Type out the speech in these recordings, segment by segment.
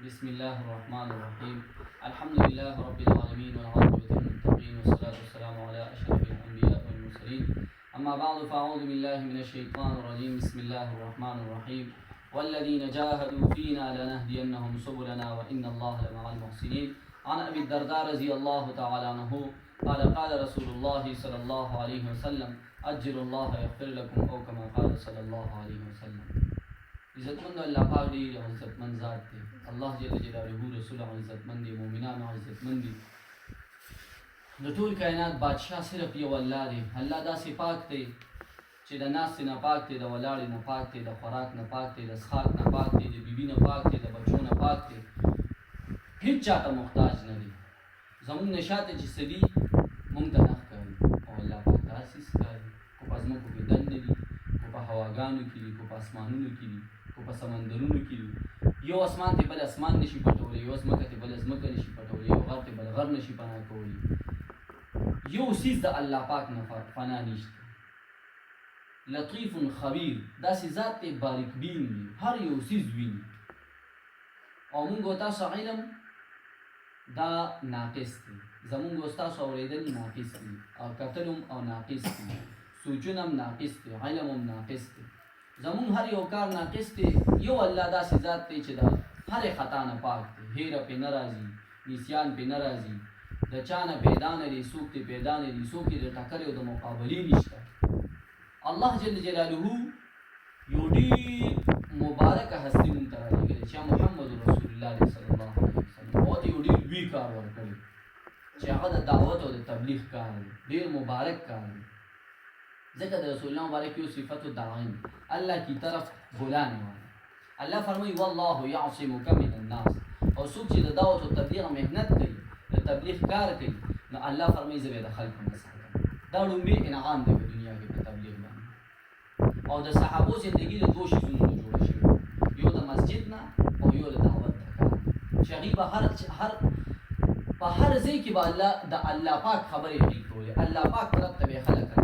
بسم الله الرحمن الرحيم. الحمد لله رب العالمين والعاقبة للمتقين والصلاة والسلام على أشرف الأنبياء والمرسلين. أما بعد فأعوذ بالله من الشيطان الرجيم. بسم الله الرحمن الرحيم. والذين جاهدوا فينا لنهدينهم سبلنا وإن الله لمع المحسنين. عن أبي الدرداء رضي الله تعالى عنه قال قال رسول الله صلى الله عليه وسلم أجر الله يغفر لكم أو كما قال صلى الله عليه وسلم. عزتمند الله پاک دی او عزتمند ذات دی. الله جل جلاله رسول عزتمند دی، مومنان عزتمند دی. د ټول کائنات بادشاہ صرف یو الله دی. الله داسې پاک دی چې د ناستې نه پاک دی، د ولاړې نه پاک دی، د خوراک نه پاک دی، د څښاک نه پاک دی، د بیبي نه پاک دی، د بچو نه پاک دی. هیڅ چاته محتاج نه دی. زمونږ نه شاته چې څه دي مونږ ته نه ښکاري، او الله پاک داسې ښکاري. کو په ځمکو کې دنده دي، کو په هواګانو کې دي، کو په اسمانونو کې دي، کو په سمندرونو کې دي. یو اسمان ته بل اسمان نشي پټولی، یو ځمکه ته بل ځمکه نشي پټولی، یو غر ته بل غر نشي پناه کولی. یو څیز د الله پاک نه فنا نشته. لطیف خبیر، داسې ذات دی باریک بین دی، هر یو څیز ویني. او مونږ او تاسو علم دا ناقص دی، زمونږ او تاسو اورېدل ناقص دي، او کتل او ناقص دي، سوچون هم ناقص دی، علم هم ناقص دی. زمون هر یو کار ناقص دی. یو الله داسې ذات دی چې دا هر خطا نه پاک دی، هیره پې نه راځي، نسیان پې نه راځي، د چا نه پیدا نه دی، څوک ته پیدا نه دي، څوک یې د ټکرې او د مقابلې نشته. الله جل جلاله یو ډېر مبارکه هستي مونږ ته رالیږلې چې محمد رسول الله صلی الله علیه وسلم. هغه ته یو ډېر لوی کار ورکړی چې هغه د دعوت او د تبلیغ کار دی، ډېر مبارک کار دی. ذکر رسول اللہ مبارک کی صفت الداعین، اللہ کی طرف بلانے والا. اللہ فرمائی واللہ یعصمک من الناس. اور سوک چی دعوت و تبلیغ محنت کئی، تبلیغ کار کئی، نو اللہ فرمائی زبی دا خلق مساکا. دا لنبی انعام دے پہ دنیا کے تبلیغ میں. اور دا صحابو زندگی دا دو شیزون دا جوڑا شروع، یو دا مسجد نا اور یو دا دعوت دا کار. شغیبہ ہر زی کی با اللہ پاک خبری حقیق ہو لے، اللہ پاک طرف تبی خلق کر.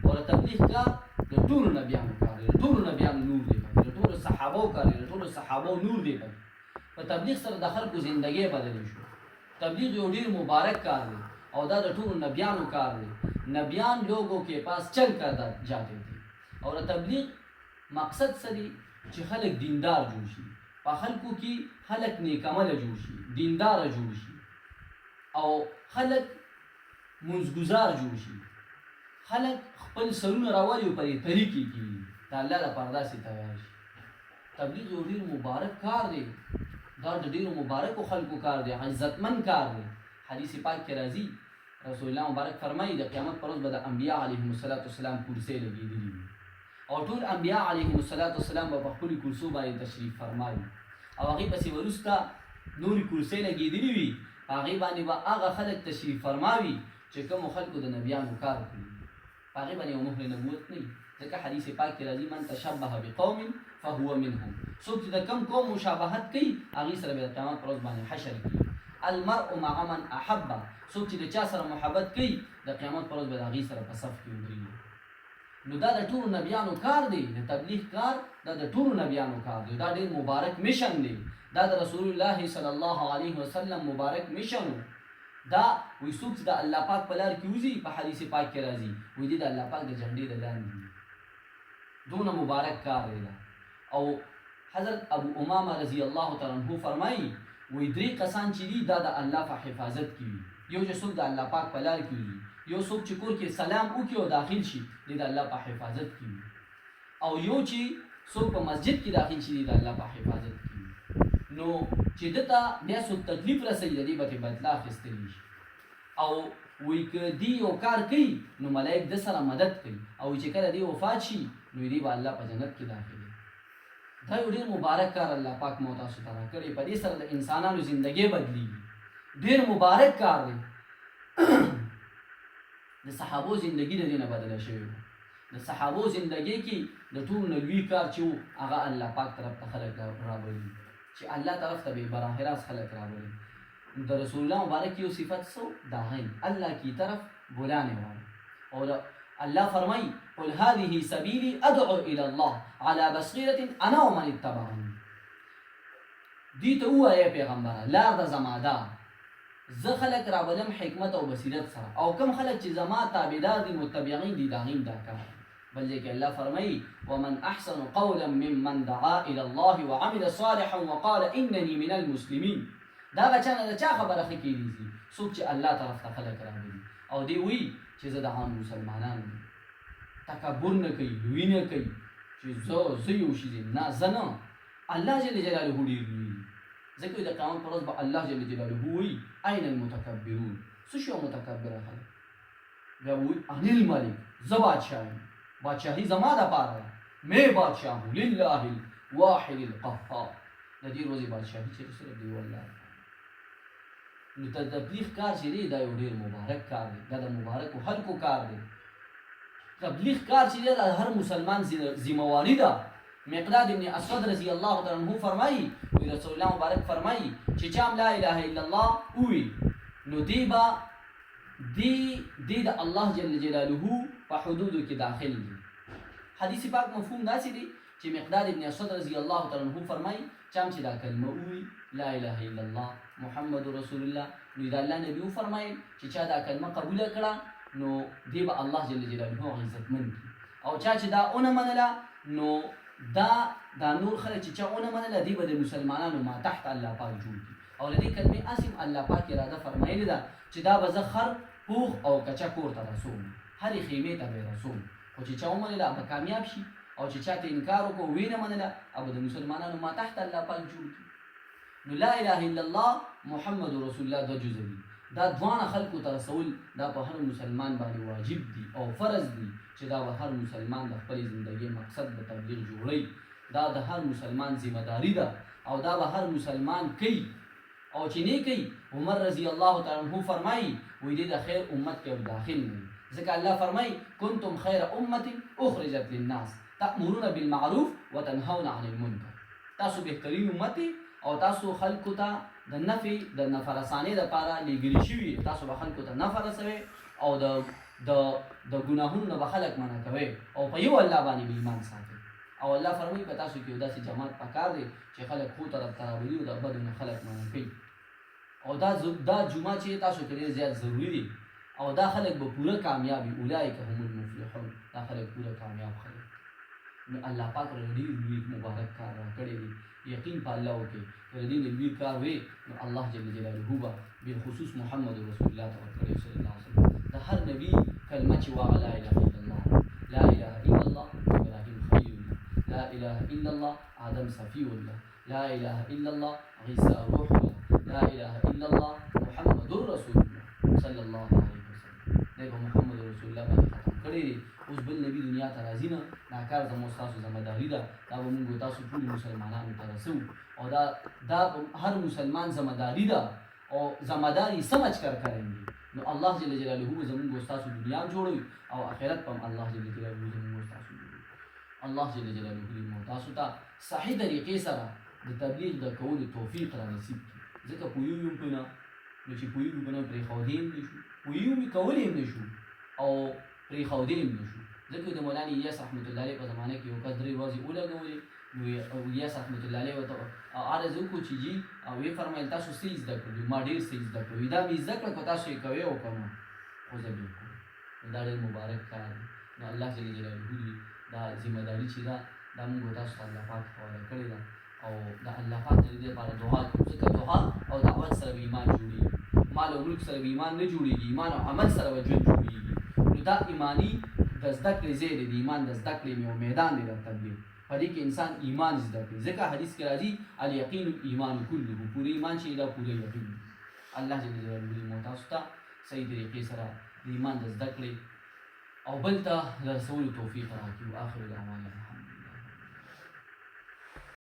اور تبلیغ کا د ټولو نبیانو کار دی، د ټولو نبیانو نور دی پکې، د ټولو صحابو کار دی، د ټولو صحابو نور دی پکې. په تبلیغ سره د خلکو زندګۍ بدلې شو. تبلیغ یو ډېر مبارک کار دی او دا د ټولو نبیانو کار دی. نبیان لوگوں کے پاس چل کر جاتے تھے. اور تبلیغ مقصد څه دی چې خلک دیندار جوړ شي، په خلکو کې خلک نیک عمله جوړ شي، دیندار جوړ شي، او خلک منځګزار جوړ شي، خلک خپل سرونه راوالي او پرې طریقې کېږي د الله لپاره داسې تیار شي. تبلیغ یو ډېر مبارک کار دی، دا د ډېرو مبارکو خلکو کار دی، عزتمند کار دی. حدیث پاک کې راځي رسول الله مبارک فرمایي د قیامت پر ورځ به د انبیا علیهم السلام کرسۍ لګېدلي وي، او ټول انبیا علیهم السلام به په خپلو کرسو باندې تشریف فرمایي، او هغې پسې وروسته نورې کرسۍ لګېدلي وي، په هغې باندې به هغه خلک تشریف فرماوي چې کومو خلکو د نبیانو کار کوي. هغې باندې یو مهر نبوت نه وي، ځکه حدیث پاک کې راځي من تشبه بقوم فهو منهم. څوک چې د کوم قوم مشابهت کوي هغې سره به د قیامت پر ورځ باندې حشر کېږي. المرء مع من احبه، څوک چې د چا سره محبت کوي د قیامت پر ورځ به د هغې سره په صف کې ودرېږي. نو دا د ټولو نبیانو کار دی، د تبلیغ کار دا د ټولو نبیانو کار دی. دا ډېر مبارک میشن دی، دا د رسول الله صلی الله علیه وسلم مبارک میشن و. دا وی څوک چې د الله پاک په لار کې وځي، په حدیث پاک کې راځي وی دی د الله پاک د جنډې د لاندې دي. دونه مبارک کار دی. او حضرت ابو امامه رضی الله تعالی عنہ فرمایي وی درې کسان چې دي دا د الله په حفاظت کې وي. یو چې څوک د الله پاک په لار کې وځي، یو څوک چې کور کې سلام وکړي او داخل شي دی د الله په حفاظت کې وي، او یو چې څوک په مسجد کې داخل شي دی د الله په حفاظت کې وي. نو چې دته بیا څوک تکلیف رسوي د دې به بدله اخیستلی شي. او وی که دی یو کار کوي نو ملائک د سره مدد کوي، او چې کله دی وفات شي نو دی به الله په جنت کې داخلي. دا یو ډېر مبارک کار الله پاک مو تاسو ته راکړی، په دې سره د انسانانو زندګۍ بدلېږي. ډېر مبارک کار دی. د صحابو زندګي د دې نه بدله شوې وه. د صحابو زندګۍ کې د ټولو نه لوی کار چې و هغه الله پاک طرف ته خلک راولي، چې الله طرف ته به براہ راست خلق راولي. د رسول الله مبارک کی صفت سو داعین، اللہ کی طرف بلانے والا. اور اللہ فرمائی قل هذه سبیلی ادعو الى اللہ على بصیرة انا ومن اتبعني. دوی ته ووایه پیغمبره لار د زما ده، زه خلک رابلم حکمت او بصیرت سره، او کم خلک چې زما تابعدار دي متبعین دي د هغې دا کار. بل ځای کې الله فرمایي ومن احسن قولا ممن دعا الى الله وعمل صالحا وقال انني من المسلمین. دا بچا نه د چا خبره ښه کېدېږي څوک چې الله طرف ته خلک راغلي او دی وایي چې زه د عام مسلمانانو یم، تکبر نه کوي، لوی نه کوي چې زه یو شي یم، نه زه نه، الله جل جلاله ډېر لوی. ځکه د قیامت پر ورځ به الله جل جلاله وایي این المتکبرون، څه شو متکبره خلک؟ بیا وایي ان الملک، زه بادشاه یم، بادشاهي زما دپاره ده، مې بادشاه هو لله الواحد القهار. د دې ورځې بادشاهي چې صرف دی والله. نو د تبلیغ کار چې دی دا یو ډېر مبارک کار دی، دا د مبارکو خلکو کار دی. تبلیغ کار چې دی دا هر مسلمان ذمواري ده. مقداد ابن اسود رضی الله تعالی عنه فرمایي وی رسول الله مبارک فرمایي چې چا لا اله الا الله ووي نو دی د الله جل جلاله په حدودو کې داخل دي. حدیث پاک مفهوم داسې دی چې مقداد ابن اسود رضی الله تعالی عنه فرمایي چا چې دا کلمه ووي لا اله الا الله محمد رسول الله، نو دا الله نبی فرمایي چې چا دا کلمه قبول کړه نو دی به الله جل جلاله عزتمن کړي، او چا چې دا اونه منله نو دا نور خلک چې چا اونه منله دی به د مسلمانانو ما تحت الله پاک جوړ کړي. او د دې کلمې اسم الله پاک اراده فرمایلې ده چې دا به زه خر پوخ او کچا کور ته رسوم، هرې خیمې ته به رسوم، خو چې چا ومنله به کامیاب شي، او چې چاته انکار وکړو ویې نه منله او به د مسلمانانو ما تحت الله پاک جوړ کړي. نو لا اله الا الله محمد رسول الله دا جزء دي، دا دوانه خلکو ته رسول دا په هر مسلمان باندې واجب دي او فرض دي چې دا به هر مسلمان د خپلې زندګۍ مقصد د تبلیغ جوړوي. دا د هر مسلمان ذمہ داری ده او دا به هر مسلمان کوي، او چې نه کوي عمر رضی الله تعالی عنہ فرمایي وایي دی د خیر امت کې داخل نه، ځکه الله فرمایي کنتم خیر امة اخرجت للناس تأمرون بالمعروف وتنهون عن المنکر. تاسو بهترین امت او تاسو خلکو ته د نفع رسانۍ دپاره لیږلي شوي، تاسو به خلکو ته نفع رسوئ او د ګناهونو نه به خلک منع کوئ او په یو الله باندې به ایمان ساتئ. او الله فرمایي په تاسو کې یو داسې جماعت پکار دی چې خلک ښو طرف ته راولي او د بدو نه خلک منع کوي. او دا جمعه چې تاسو کې ډېر زیات ضروري دی او دا خلک به پوره کامیاب وي، اولئک هم المفلحون، دا خلک پوره کامیاب خلک. نو الله پاک ډېر لوی مبارک کار راکړی دی، یقین په الله وکړئ که د دې نه لوی کار وی نو الله جل جلاله به بالخصوص محمد رسول الله ته ورکړی صلی الله علیه وسلم. د هر نبي کلمه چې وایه لا اله الا الله، لا اله الا الله ابراهیم خلیل الله، لا اله الا الله آدم صفی الله، لا اله الا الله عیسی روح الله، لا اله الا الله محمد رسول الله صلی الله علیه وسلم. دی به محمد رسول الله باندې ختم کړی دی. اوس بل نبی دنیا ته راځي نه، دا کار زموږ ستاسو ذمہ داري ده، دا به موږ تاسو ټولو مسلمانانو ته رسوو، او دا هر مسلمان ذمہ داری ده او ذمہ داری سمجھ کر کریں گے نو الله جل جلاله زموږ ستاسو دنیا جوړوي او آخرت په الله جل جلاله زموږ ستاسو جوړوي. الله جل جلاله موږ تاسو ته صحیح طریقې سره د تبلیغ د کولو توفیق را نصیب کړي، ځکه پوهیږو په نه نو چې پوهیږو په نه پرېښودی هم نه شو، پوهیږو کولی هم نه شو او پرېښودی هم نه شو. ځکه د مولانا الیاس رحمت الله علیه په زمانه کې یو کس 3 ورځې ولګولې، نو الیاس رحمت الله علیه ورته عرض وکړو چې جي ویې فرمایل تاسو څه زده کړي؟ ما ډېر څه زده کړي، دا مې زده کړه که تاسو یې کوئ او که نه خو زه بې کوم. نو دا ډېر مبارک کار دی. نو الله جل جلاله دا ذمہ داري چې ده دا موږ تاسو ته الله پاک حواله کړې ده او د الله پاک د دې لپاره دعا کوو، ځکه دعا او دعوت سره به ایمان جوړېږي، مال او ملک سره به ایمان نه جوړېږي، ایمان او عمل سره به ژوند جوړېږي. نو دا ایماني د زده کړې ځای دی، د ایمان د زده کړې یو میدان دی د تبلیغ، په دې کې انسان ایمان زده کړي، ځکه حدیث کې راځي الیقین الایمان کله، پوره ایمان چې دا پوره یقین دی. الله جل جلاله موږ تاسو ته صحیح طریقې سره د ایمان د زده کړې او بل ته د رسولو توفیق راکړي. آخر دعوانا